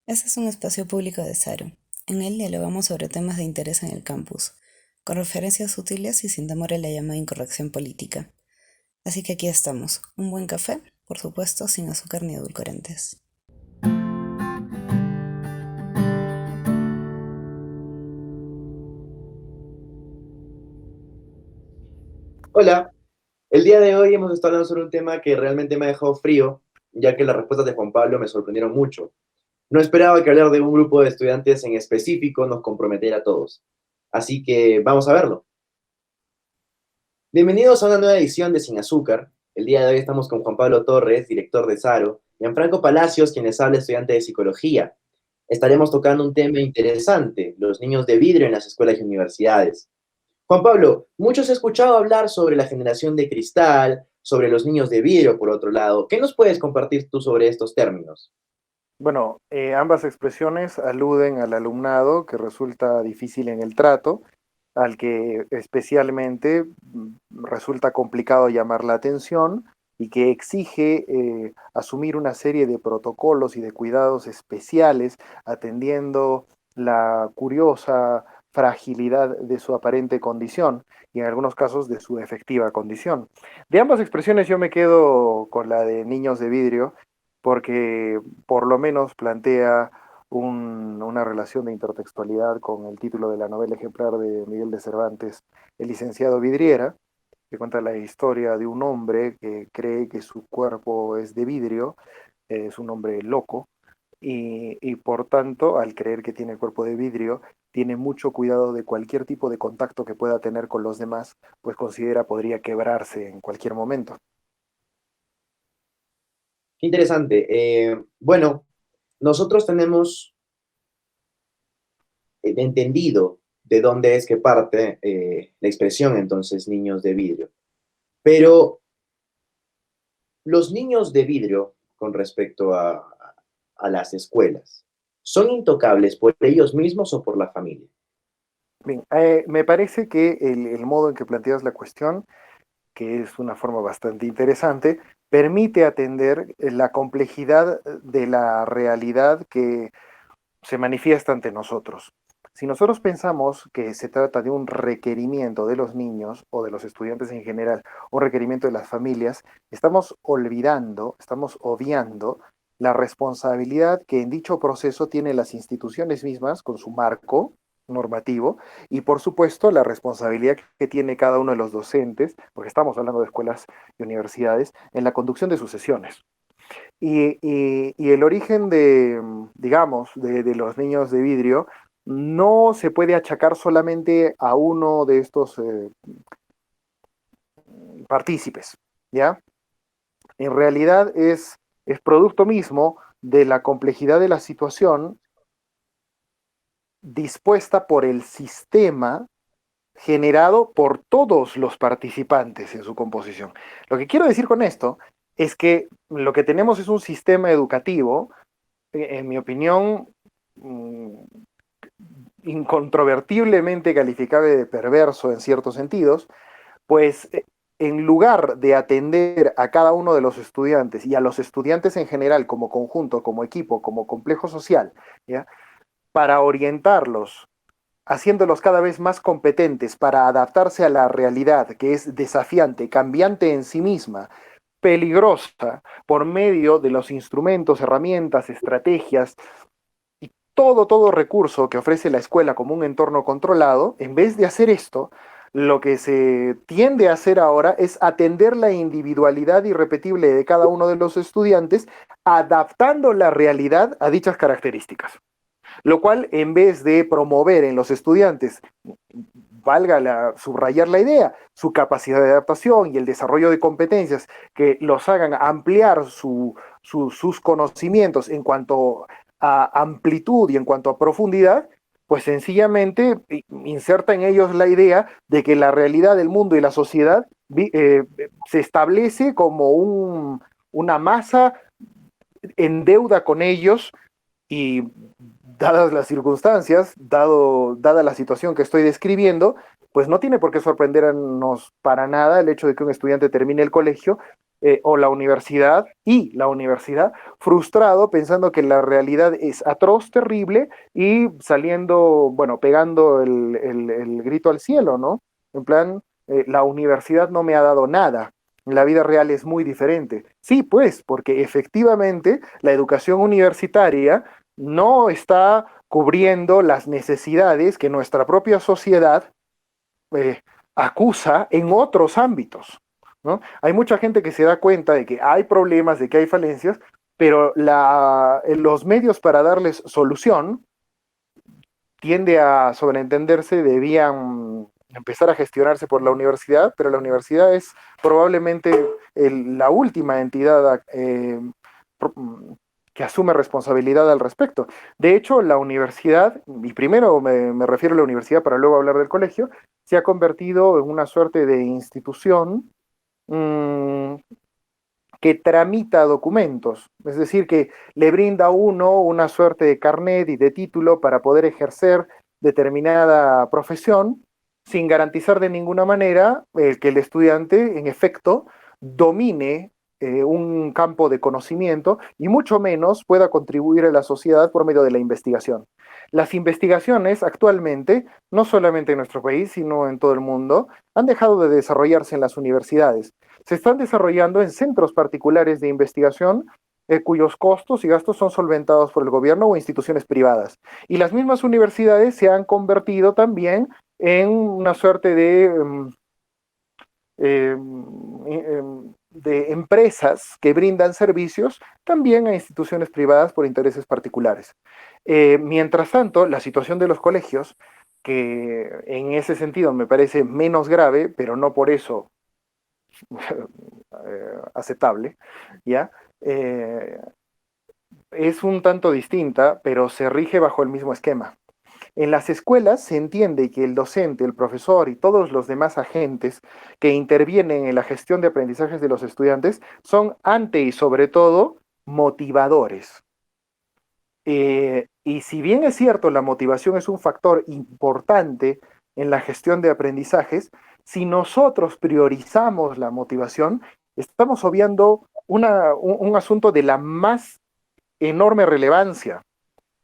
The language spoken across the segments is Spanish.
Este es un espacio público de Saro. En él dialogamos sobre temas de interés en el campus, con referencias útiles y sin temor a la llamada incorrección política. Así que aquí estamos, un buen café, por supuesto, sin azúcar ni edulcorantes. Hola, el día de hoy hemos estado hablando sobre un tema que realmente me ha dejado frío, ya que las respuestas de Juan Pablo me sorprendieron mucho. No esperaba que hablar de un grupo de estudiantes en específico nos comprometiera a todos. Así que vamos a verlo. Bienvenidos a una nueva edición de Sin Azúcar. El día de hoy estamos con Juan Pablo Torres, director de Saro, y Gianfranco Palacios, quien les habla, estudiante de psicología. Estaremos tocando un tema interesante, los niños de vidrio en las escuelas y universidades. Juan Pablo, muchos he escuchado hablar sobre la generación de cristal, sobre los niños de vidrio, por otro lado. ¿Qué nos puedes compartir tú sobre estos términos? Bueno, ambas expresiones aluden al alumnado que resulta difícil en el trato, al que especialmente resulta complicado llamar la atención y que exige asumir una serie de protocolos y de cuidados especiales atendiendo la curiosa fragilidad de su aparente condición y en algunos casos de su efectiva condición. De ambas expresiones yo me quedo con la de niños de vidrio porque por lo menos plantea una relación de intertextualidad con el título de la novela ejemplar de Miguel de Cervantes, El licenciado Vidriera, que cuenta la historia de un hombre que cree que su cuerpo es de vidrio, es un hombre loco, y por tanto, al creer que tiene cuerpo de vidrio, tiene mucho cuidado de cualquier tipo de contacto que pueda tener con los demás, pues considera podría quebrarse en cualquier momento. Qué interesante. Bueno, nosotros tenemos entendido de dónde es que parte la expresión entonces niños de vidrio. Pero los niños de vidrio, con respecto a las escuelas, ¿son intocables por ellos mismos o por la familia? Bien, me parece que el modo en que planteas la cuestión, que es una forma bastante interesante, permite atender la complejidad de la realidad que se manifiesta ante nosotros. Si nosotros pensamos que se trata de un requerimiento de los niños o de los estudiantes en general, un requerimiento de las familias, estamos olvidando, estamos obviando la responsabilidad que en dicho proceso tienen las instituciones mismas con su marco normativo y por supuesto la responsabilidad que tiene cada uno de los docentes, porque estamos hablando de escuelas y universidades, en la conducción de sus sesiones. Y el origen de, digamos, de los niños de vidrio no se puede achacar solamente a uno de estos partícipes, ¿ya? En realidad es producto mismo de la complejidad de la situación dispuesta por el sistema generado por todos los participantes en su composición. Lo que quiero decir con esto es que lo que tenemos es un sistema educativo, en mi opinión, incontrovertiblemente calificable de perverso en ciertos sentidos, pues en lugar de atender a cada uno de los estudiantes y a los estudiantes en general como conjunto, como equipo, como complejo social, ¿ya? Para orientarlos, haciéndolos cada vez más competentes para adaptarse a la realidad que es desafiante, cambiante en sí misma, peligrosa, por medio de los instrumentos, herramientas, estrategias y todo recurso que ofrece la escuela como un entorno controlado, en vez de hacer esto, lo que se tiende a hacer ahora es atender la individualidad irrepetible de cada uno de los estudiantes, adaptando la realidad a dichas características. Lo cual, en vez de promover en los estudiantes, subrayar la idea, su capacidad de adaptación y el desarrollo de competencias que los hagan ampliar sus conocimientos en cuanto a amplitud y en cuanto a profundidad, pues sencillamente inserta en ellos la idea de que la realidad del mundo y la sociedad se establece como una masa en deuda con ellos y dadas las circunstancias, dada la situación que estoy describiendo, pues no tiene por qué sorprendernos para nada el hecho de que un estudiante termine el colegio o la universidad, frustrado, pensando que la realidad es atroz, terrible, y saliendo, bueno, pegando el grito al cielo, ¿no? En plan, la universidad no me ha dado nada. La vida real es muy diferente. Sí, pues, porque efectivamente la educación universitaria no está cubriendo las necesidades que nuestra propia sociedad eh, acusa en otros ámbitos, ¿no? Hay mucha gente que se da cuenta de que hay problemas, de que hay falencias, pero los medios para darles solución tiende a sobreentenderse, debían empezar a gestionarse por la universidad, pero la universidad es probablemente la última entidad que asume responsabilidad al respecto. De hecho, la universidad, y primero me refiero a la universidad para luego hablar del colegio, se ha convertido en una suerte de institución mmm, que tramita documentos, es decir, que le brinda a uno una suerte de carnet y de título para poder ejercer determinada profesión sin garantizar de ninguna manera que el estudiante, en efecto, domine un campo de conocimiento y mucho menos pueda contribuir a la sociedad por medio de la investigación. Las investigaciones actualmente, no solamente en nuestro país, sino en todo el mundo, han dejado de desarrollarse en las universidades. Se están desarrollando en centros particulares de investigación cuyos costos y gastos son solventados por el gobierno o instituciones privadas. Y las mismas universidades se han convertido también en una suerte de empresas que brindan servicios también a instituciones privadas por intereses particulares. Mientras tanto, la situación de los colegios, que en ese sentido me parece menos grave, pero no por eso aceptable, ¿ya? Es un tanto distinta, pero se rige bajo el mismo esquema. En las escuelas se entiende que el docente, el profesor y todos los demás agentes que intervienen en la gestión de aprendizajes de los estudiantes son ante y sobre todo motivadores. Y si bien es cierto, la motivación es un factor importante en la gestión de aprendizajes, si nosotros priorizamos la motivación, estamos obviando un asunto de la más enorme relevancia,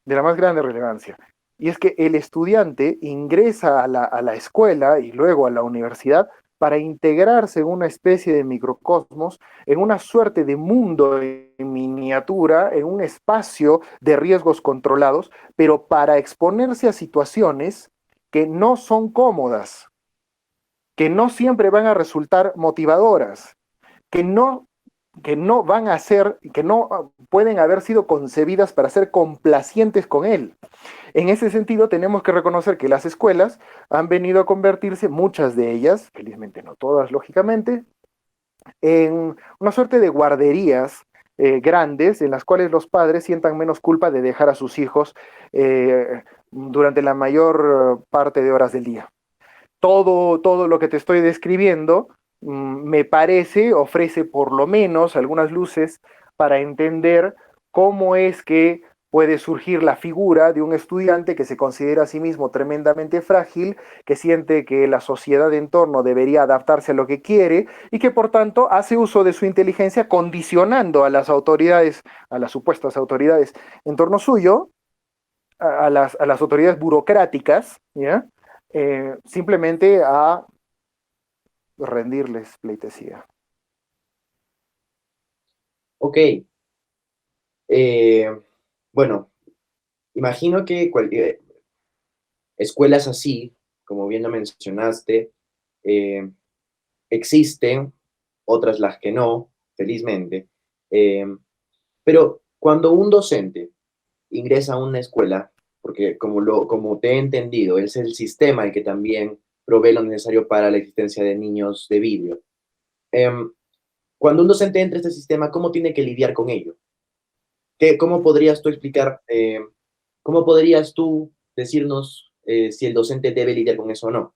de la más grande relevancia. Y es que el estudiante ingresa a la escuela y luego a la universidad para integrarse en una especie de microcosmos, en una suerte de mundo en miniatura, en un espacio de riesgos controlados, pero para exponerse a situaciones que no son cómodas, que no siempre van a resultar motivadoras, que no van a ser, que no pueden haber sido concebidas para ser complacientes con él. En ese sentido, tenemos que reconocer que las escuelas han venido a convertirse, muchas de ellas, felizmente no todas, lógicamente, en una suerte de guarderías grandes en las cuales los padres sientan menos culpa de dejar a sus hijos durante la mayor parte de horas del día. Todo lo que te estoy describiendo me parece, ofrece por lo menos algunas luces para entender cómo es que puede surgir la figura de un estudiante que se considera a sí mismo tremendamente frágil, que siente que la sociedad de entorno debería adaptarse a lo que quiere y que por tanto hace uso de su inteligencia condicionando a las autoridades, a las supuestas autoridades en torno suyo, a las autoridades burocráticas, ¿ya? Simplemente a rendirles pleitesía. Ok. Eh, bueno, imagino que escuelas así, como bien lo mencionaste, eh, existen, otras las que no, felizmente. Eh, pero cuando un docente ingresa a una escuela, porque como te he entendido, es el sistema el que también provee lo necesario para la existencia de niños de vidrio. Cuando un docente entra a este sistema, ¿cómo tiene que lidiar con ello? ¿Cómo podrías tú explicar, cómo podrías tú decirnos si el docente debe lidiar con eso o no?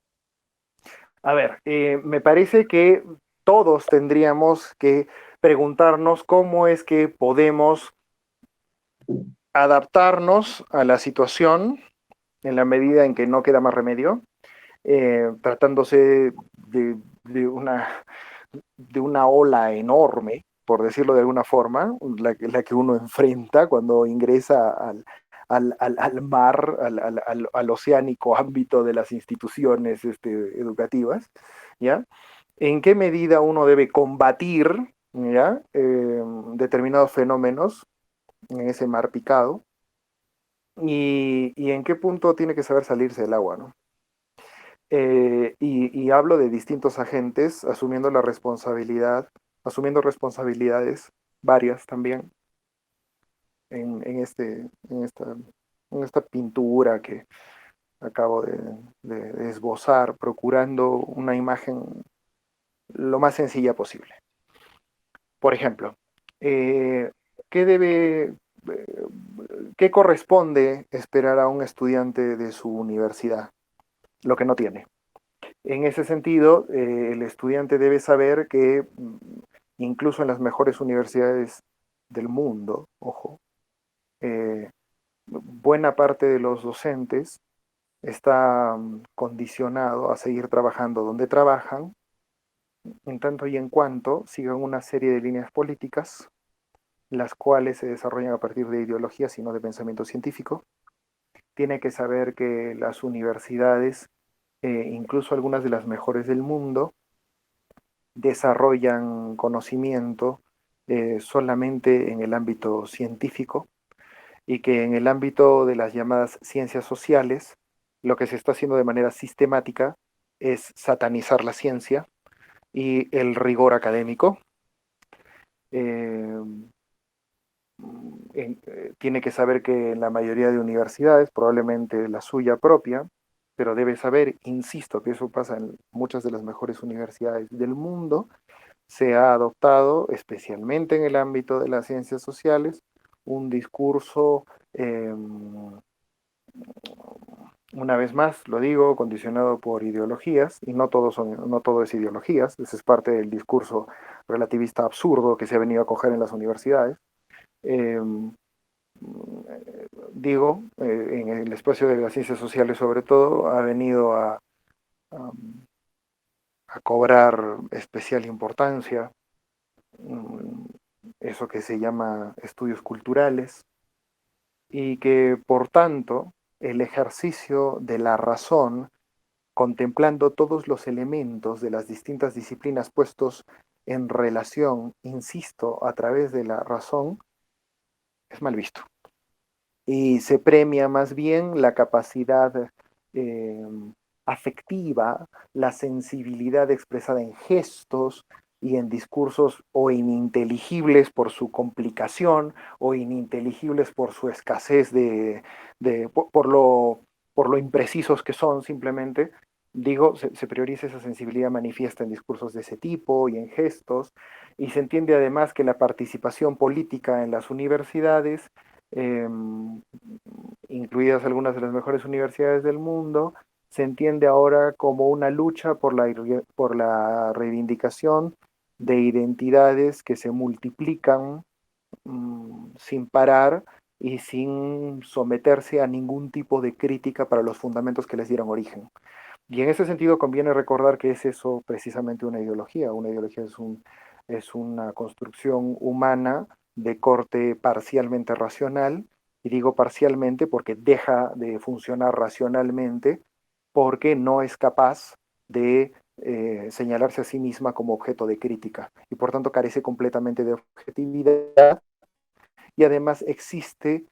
A ver, me parece que todos tendríamos que preguntarnos cómo es que podemos adaptarnos a la situación en la medida en que no queda más remedio, tratándose de una de una ola enorme, por decirlo de alguna forma, la que uno enfrenta cuando ingresa al mar, al oceánico ámbito de las instituciones educativas, ¿ya? ¿En qué medida uno debe combatir, ¿ya? Determinados fenómenos en ese mar picado? Y en qué punto tiene que saber salirse del agua, ¿no? Y hablo de distintos agentes asumiendo la responsabilidad, asumiendo responsabilidades varias también en esta pintura que acabo de esbozar, procurando una imagen lo más sencilla posible. Por ejemplo, eh, ¿qué debe, eh, qué corresponde esperar a un estudiante de su universidad? Lo que no tiene. En ese sentido, el estudiante debe saber que incluso en las mejores universidades del mundo, ojo, eh, buena parte de los docentes está condicionado a seguir trabajando donde trabajan, en tanto y en cuanto sigan una serie de líneas políticas, las cuales se desarrollan a partir de ideologías y no de pensamiento científico. Tiene que saber que las universidades, incluso algunas de las mejores del mundo, desarrollan conocimiento solamente en el ámbito científico y que en el ámbito de las llamadas ciencias sociales, lo que se está haciendo de manera sistemática es satanizar la ciencia y el rigor académico. Eh, Tiene que saber que en la mayoría de universidades, probablemente la suya propia, pero debe saber, insisto, que eso pasa en muchas de las mejores universidades del mundo, se ha adoptado, especialmente en el ámbito de las ciencias sociales, un discurso, una vez más, lo digo, condicionado por ideologías, y no todo es ideologías, ese es parte del discurso relativista absurdo que se ha venido a coger en las universidades. Eh, Digo, en el espacio de las ciencias sociales sobre todo, ha venido a, a cobrar especial importancia eso que se llama estudios culturales, y que por tanto el ejercicio de la razón, contemplando todos los elementos de las distintas disciplinas puestos en relación, insisto, a través de la razón, es mal visto. Y se premia más bien la capacidad eh, afectiva, la sensibilidad expresada en gestos y en discursos o ininteligibles por su complicación o ininteligibles por su escasez por lo imprecisos que son simplemente. Digo, se prioriza esa sensibilidad manifiesta en discursos de ese tipo y en gestos, y se entiende además que la participación política en las universidades, eh, incluidas algunas de las mejores universidades del mundo, se entiende ahora como una lucha por la reivindicación de identidades que se multiplican sin parar y sin someterse a ningún tipo de crítica para los fundamentos que les dieron origen. Y en ese sentido conviene recordar que es eso precisamente una ideología. Una ideología es una construcción humana de corte parcialmente racional, y digo parcialmente porque deja de funcionar racionalmente, porque no es capaz de señalarse a sí misma como objeto de crítica y por tanto carece completamente de objetividad, y además existe,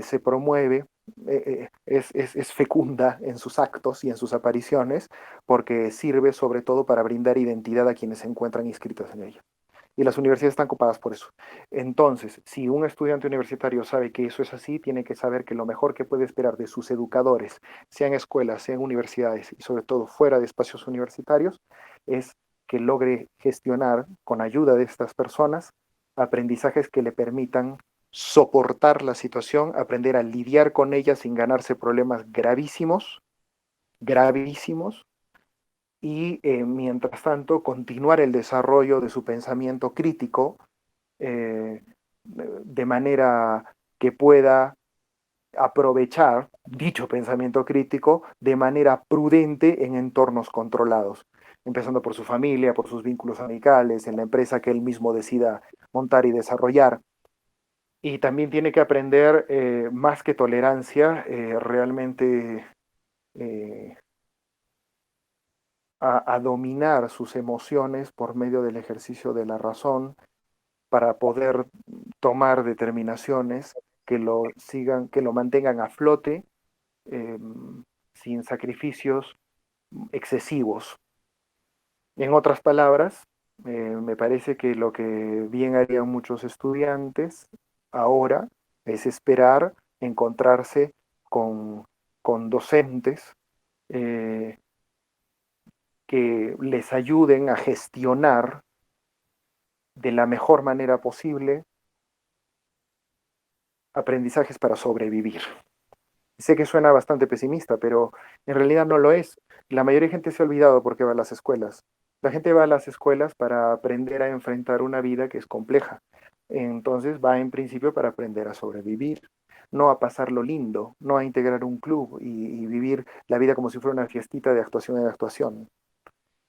se promueve, es fecunda en sus actos y en sus apariciones, porque sirve sobre todo para brindar identidad a quienes se encuentran inscritos en ella. Y las universidades están copadas por eso. Entonces, si un estudiante universitario sabe que eso es así, tiene que saber que lo mejor que puede esperar de sus educadores, sean escuelas, sean universidades y sobre todo fuera de espacios universitarios, es que logre gestionar con ayuda de estas personas aprendizajes que le permitan soportar la situación, aprender a lidiar con ella sin ganarse problemas gravísimos, gravísimos, y mientras tanto continuar el desarrollo de su pensamiento crítico de manera que pueda aprovechar dicho pensamiento crítico de manera prudente en entornos controlados. empezando por su familia, por sus vínculos amicales, en la empresa que él mismo decida montar y desarrollar. Y también tiene que aprender, más que tolerancia, realmente eh, a dominar sus emociones por medio del ejercicio de la razón para poder tomar determinaciones que lo sigan, que lo mantengan a flote, eh, sin sacrificios excesivos. En otras palabras, me parece que lo que bien harían muchos estudiantes ahora es esperar encontrarse con, con docentes, eh, que les ayuden a gestionar de la mejor manera posible aprendizajes para sobrevivir. Sé que suena bastante pesimista, pero en realidad no lo es. La mayoría de gente se ha olvidado por qué va a las escuelas. La gente va a las escuelas para aprender a enfrentar una vida que es compleja. Entonces va en principio para aprender a sobrevivir, no a pasarlo lindo, no a integrar un club y vivir la vida como si fuera una fiestita de actuación en actuación.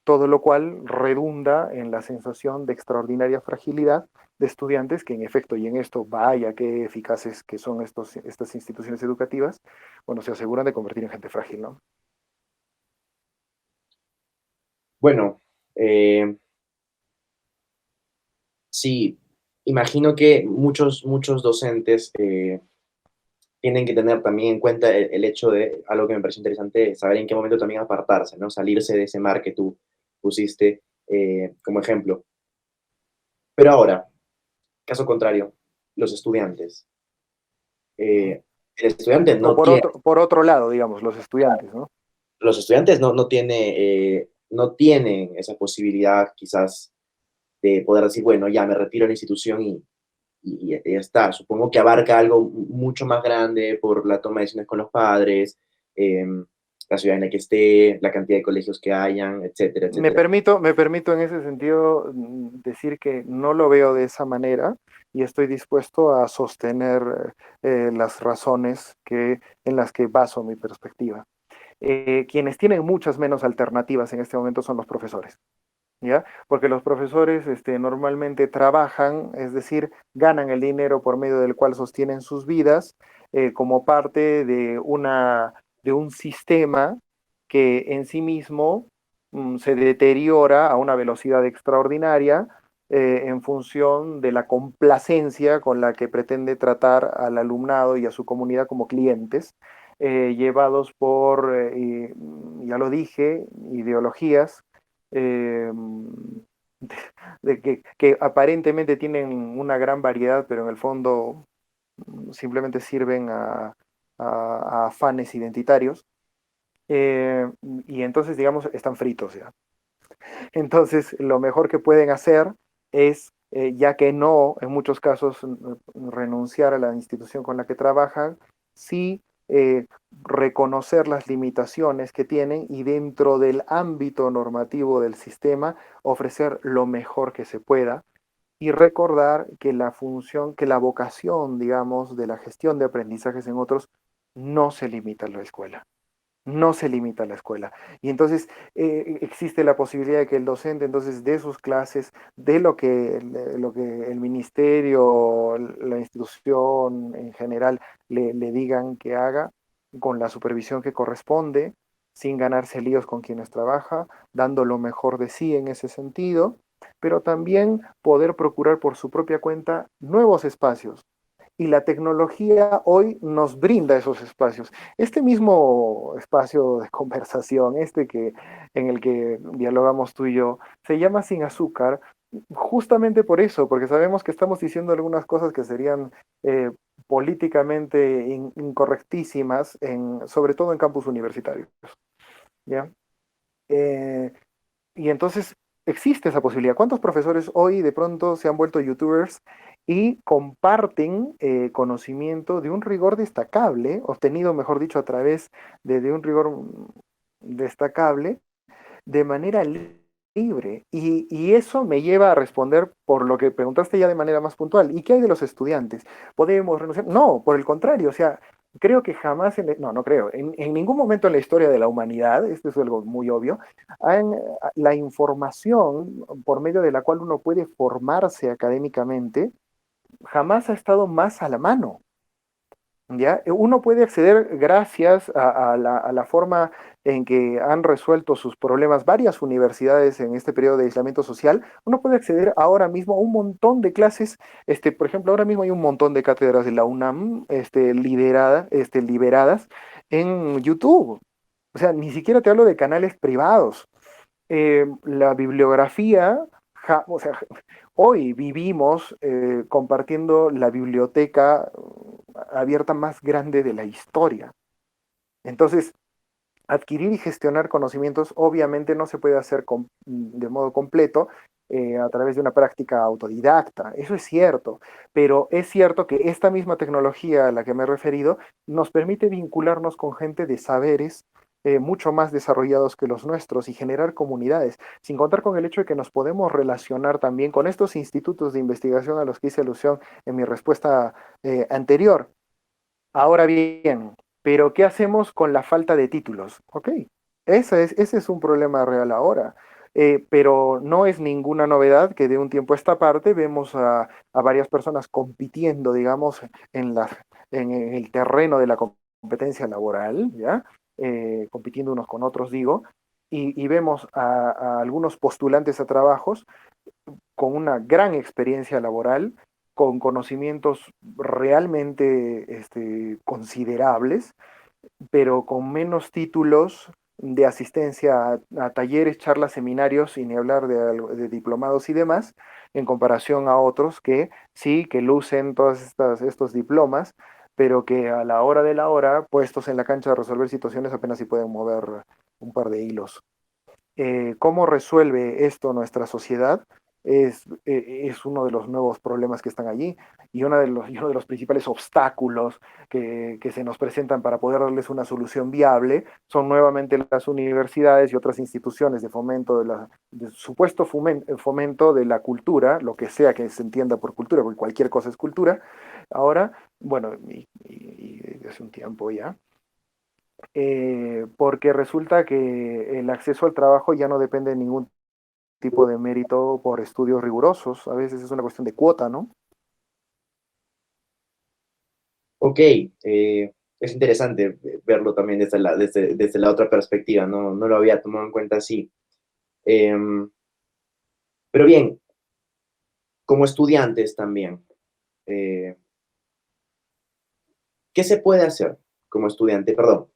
Todo lo cual redunda en la sensación de extraordinaria fragilidad de estudiantes que en efecto, y en esto vaya qué eficaces que son estas instituciones educativas, bueno, se aseguran de convertir en gente frágil, ¿no? Bueno, sí, imagino que muchos docentes tienen que tener también en cuenta el hecho de algo que me pareció interesante, saber en qué momento también apartarse, ¿no? Salirse de ese mar que tú pusiste como ejemplo. Pero ahora, caso contrario, los estudiantes. Ujú. El estudiante O no tiene, por otro lado, digamos, los estudiantes, ¿no? los estudiantes no tienen esa posibilidad quizás de poder decir, bueno, ya me retiro de la institución y ya está. Supongo que abarca algo mucho más grande por la toma de decisiones con los padres, eh, la ciudad en la que esté, la cantidad de colegios que hayan, etcétera, etcétera. Me permito en ese sentido decir que no lo veo de esa manera y estoy dispuesto a sostener las razones en las que baso mi perspectiva. Quienes tienen muchas menos alternativas en este momento son los profesores. ¿Ya? Porque los profesores normalmente trabajan, es decir, ganan el dinero por medio del cual sostienen sus vidas, como parte de un sistema que en sí mismo se deteriora a una velocidad extraordinaria, en función de la complacencia con la que pretende tratar al alumnado y a su comunidad como clientes, llevados por, ya lo dije, ideologías, eh, que aparentemente tienen una gran variedad, pero en el fondo simplemente sirven a afanes identitarios. Y entonces, digamos, están fritos ya. Entonces, lo mejor que pueden hacer es, ya que no, en muchos casos, renunciar a la institución con la que trabajan, sí, reconocer las limitaciones que tienen y dentro del ámbito normativo del sistema ofrecer lo mejor que se pueda y recordar que la función, que la vocación, digamos, de la gestión de aprendizajes en otros no se limita a la escuela, no se limita a la escuela. Y entonces existe la posibilidad de que el docente entonces dé sus clases de lo que el ministerio, la institución en general le digan que haga, con la supervisión que corresponde, sin ganarse líos con quienes trabaja, dando lo mejor de sí en ese sentido, pero también poder procurar por su propia cuenta nuevos espacios. Y la tecnología hoy nos brinda esos espacios. Este mismo espacio de conversación, en el que dialogamos tú y yo, se llama Sin Azúcar, justamente por eso, porque sabemos que estamos diciendo algunas cosas que serían políticamente incorrectísimas, sobre todo en campus universitarios. ¿Ya? Eh, y entonces existe esa posibilidad. ¿Cuántos profesores hoy de pronto se han vuelto youtubers y comparten conocimiento de un rigor destacable, obtenido, mejor dicho, a través de un rigor destacable, de manera libre? Y eso me lleva a responder por lo que preguntaste ya de manera más puntual. ¿Y qué hay de los estudiantes? ¿Podemos renunciar? No, por el contrario, o sea, Creo que jamás, no creo, en ningún momento en la historia de la humanidad, esto es algo muy obvio, la información por medio de la cual uno puede formarse académicamente jamás ha estado más a la mano. ¿Ya? Uno puede acceder gracias a la forma en que han resuelto sus problemas varias universidades en este periodo de aislamiento social. Uno puede acceder ahora mismo a un montón de clases. Por ejemplo, ahora mismo hay un montón de cátedras de la UNAM liberadas en YouTube. O sea, ni siquiera te hablo de canales privados. La bibliografía, o sea, hoy vivimos compartiendo la biblioteca abierta más grande de la historia. Entonces, adquirir y gestionar conocimientos obviamente no se puede hacer de modo completo a través de una práctica autodidacta. Eso es cierto, pero es cierto que esta misma tecnología a la que me he referido nos permite vincularnos con gente de saberes mucho más desarrollados que los nuestros y generar comunidades, sin contar con el hecho de que nos podemos relacionar también con estos institutos de investigación a los que hice alusión en mi respuesta anterior. Ahora bien, pero ¿qué hacemos con la falta de títulos? Ok, ese es un problema real ahora. Pero no es ninguna novedad que de un tiempo a esta parte vemos a varias personas compitiendo, digamos, en, en el terreno de la competencia laboral, ¿ya? Compitiendo unos con otros, digo, y vemos a algunos postulantes a trabajos con una gran experiencia laboral, con conocimientos realmente considerables, pero con menos títulos de asistencia a talleres, charlas, seminarios, y ni hablar de diplomados y demás, en comparación a otros que sí, que lucen todos estos diplomas, pero que a la hora de la hora, puestos en la cancha de resolver situaciones, apenas si pueden mover un par de hilos. ¿Cómo resuelve esto nuestra sociedad? Es uno de los nuevos problemas que están allí y y uno de los principales obstáculos que se nos presentan para poder darles una solución viable son nuevamente las universidades y otras instituciones de fomento de supuesto fomento de la cultura, lo que sea que se entienda por cultura, porque cualquier cosa es cultura. Ahora, bueno, y desde hace un tiempo ya, porque resulta que el acceso al trabajo ya no depende de ningún tipo de mérito por estudios rigurosos, a veces es una cuestión de cuota, ¿no? Ok, es interesante verlo también desde la otra perspectiva, no, no lo había tomado en cuenta así. Em, pero bien, como estudiantes también, eh, ¿qué se puede hacer como estudiante? Perdón,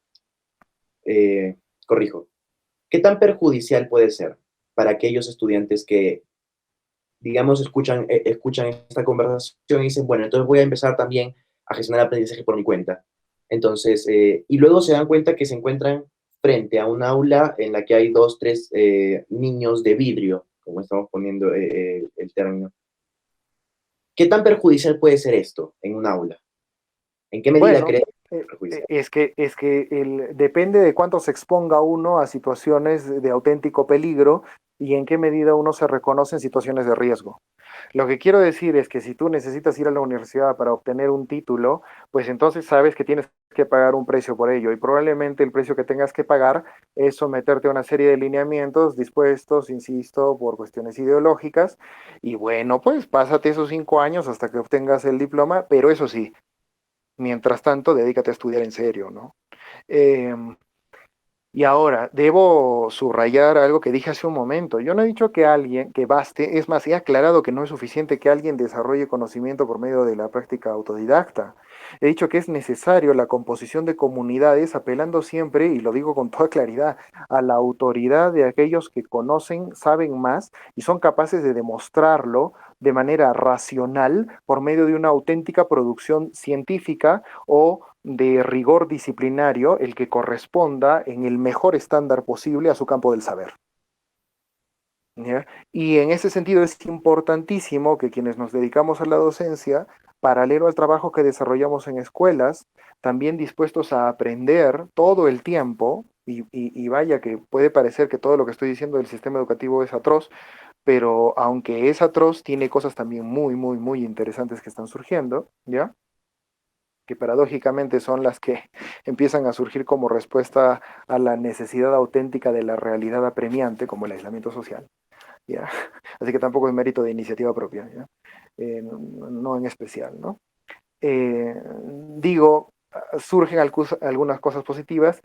eh, corrijo. ¿Qué tan perjudicial puede ser para aquellos estudiantes que, digamos, escuchan esta conversación y dicen, bueno, entonces voy a empezar también a gestionar aprendizaje por mi cuenta? Entonces, y luego se dan cuenta que se encuentran frente a un aula en la que hay dos, tres niños de vidrio, como estamos poniendo el término. ¿Qué tan perjudicial puede ser esto en un aula? ¿En qué medida Bueno, crees que es perjudicial? depende de cuánto se exponga uno a situaciones de auténtico peligro y en qué medida uno se reconoce en situaciones de riesgo. Lo que quiero decir es que si tú necesitas ir a la universidad para obtener un título, pues entonces sabes que tienes que pagar un precio por ello y probablemente el precio que tengas que pagar es someterte a una serie de lineamientos dispuestos, insisto, por cuestiones ideológicas y bueno, pues pásate esos 5 años hasta que obtengas el diploma, pero eso sí, mientras tanto, dedícate a estudiar en serio, ¿no? Em, y ahora, debo subrayar algo que dije hace un momento. Yo no he dicho que alguien, que baste, es más, he aclarado que no es suficiente que alguien desarrolle conocimiento por medio de la práctica autodidacta. He dicho que es necesario la composición de comunidades, apelando siempre, y lo digo con toda claridad, a la autoridad de aquellos que conocen, saben más y son capaces de demostrarlo de manera racional por medio de una auténtica producción científica o de rigor disciplinario, el que corresponda en el mejor estándar posible a su campo del saber. ¿Ya? Y en ese sentido es importantísimo que quienes nos dedicamos a la docencia, paralelo al trabajo que desarrollamos en escuelas, también dispuestos a aprender todo el tiempo, y vaya que puede parecer que todo lo que estoy diciendo del sistema educativo es atroz, pero aunque es atroz, tiene cosas también muy, muy, muy interesantes que están surgiendo, ¿ya? que paradójicamente son las que empiezan a surgir como respuesta a la necesidad auténtica de la realidad apremiante, como el aislamiento social. ¿Ya? Así que tampoco es mérito de iniciativa propia, ¿ya? No en especial, ¿no? Eh, digo, surgen algunas cosas positivas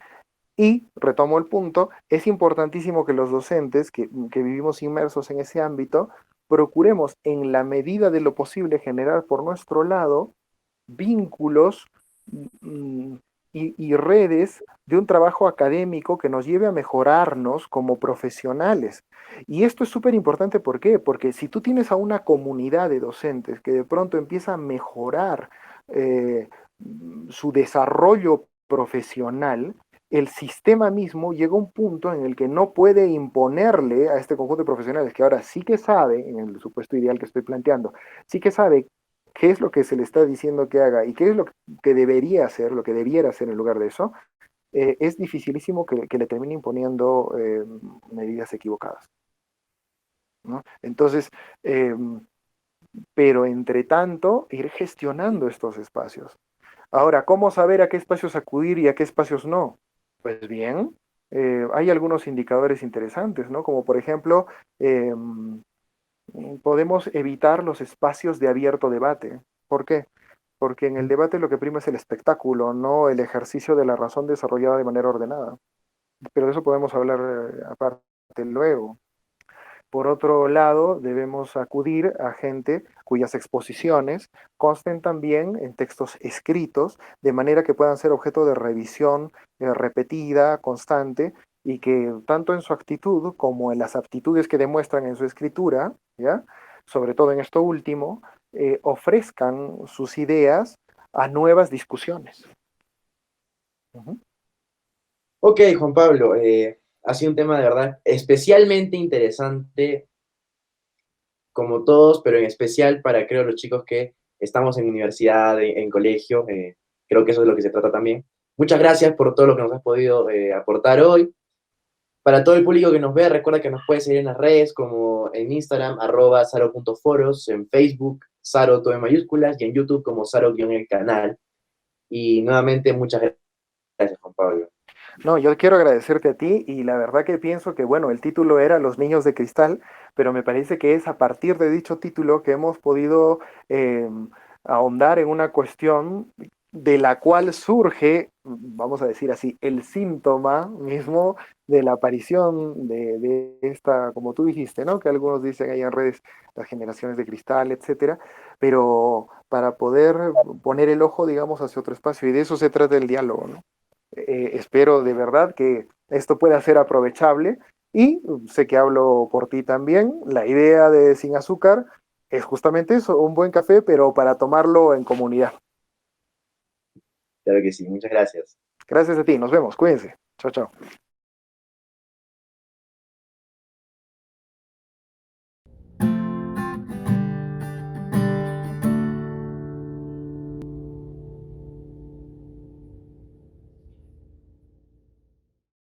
y, retomo el punto, es importantísimo que los docentes que vivimos inmersos en ese ámbito procuremos en la medida de lo posible generar por nuestro lado vínculos mm, y redes de un trabajo académico que nos lleve a mejorarnos como profesionales. Y esto es súper importante, ¿por qué? Porque si tú tienes a una comunidad de docentes que de pronto empieza a mejorar eh, su desarrollo profesional, el sistema mismo llega a un punto en el que no puede imponerle a este conjunto de profesionales que ahora sí que sabe, en el supuesto ideal que estoy planteando, sí que sabe qué es lo que se le está diciendo que haga y qué es lo que debería hacer, lo que debiera hacer en lugar de eso, es dificilísimo que le termine imponiendo medidas equivocadas, ¿no? Entonces, pero entre tanto, ir gestionando estos espacios. Ahora, ¿cómo saber a qué espacios acudir y a qué espacios no? Pues bien, hay algunos indicadores interesantes, ¿no? Como por ejemplo, eh, podemos evitar los espacios de abierto debate. ¿Por qué? Porque en el debate lo que prima es el espectáculo, no el ejercicio de la razón desarrollada de manera ordenada. Pero de eso podemos hablar aparte luego. Por otro lado, debemos acudir a gente cuyas exposiciones consten también en textos escritos, de manera que puedan ser objeto de revisión repetida, constante, y que tanto en su actitud como en las aptitudes que demuestran en su escritura, ¿ya? Sobre todo en esto último, ofrezcan sus ideas a nuevas discusiones. Ujú. Ok, Juan Pablo, ha sido un tema de verdad especialmente interesante, como todos, pero en especial para, creo, los chicos que estamos en universidad, en colegio, creo que eso es lo que se trata también. Muchas gracias por todo lo que nos has podido aportar hoy. Para todo el público que nos ve, recuerda que nos puedes seguir en las redes como en Instagram, @saro.foros, en Facebook, Saro todo en mayúsculas, y en YouTube como Saro-el canal. Y nuevamente, muchas gracias, Juan Pablo. No, yo quiero agradecerte a ti y la verdad que pienso que, bueno, el título era Los Niños de Cristal, pero me parece que es a partir de dicho título que hemos podido eh, ahondar en una cuestión de la cual surge, vamos a decir así, el síntoma mismo de la aparición de esta, como tú dijiste, ¿no? Que algunos dicen ahí en redes, las generaciones de cristal, etcétera, pero para poder poner el ojo, digamos, hacia otro espacio, y de eso se trata el diálogo, ¿no? Espero de verdad que esto pueda ser aprovechable y sé que hablo por ti también. La idea de Sin Azúcar es justamente eso, un buen café, pero para tomarlo en comunidad. Claro que sí, muchas gracias. Gracias a ti, nos vemos, cuídense. Chao, chao.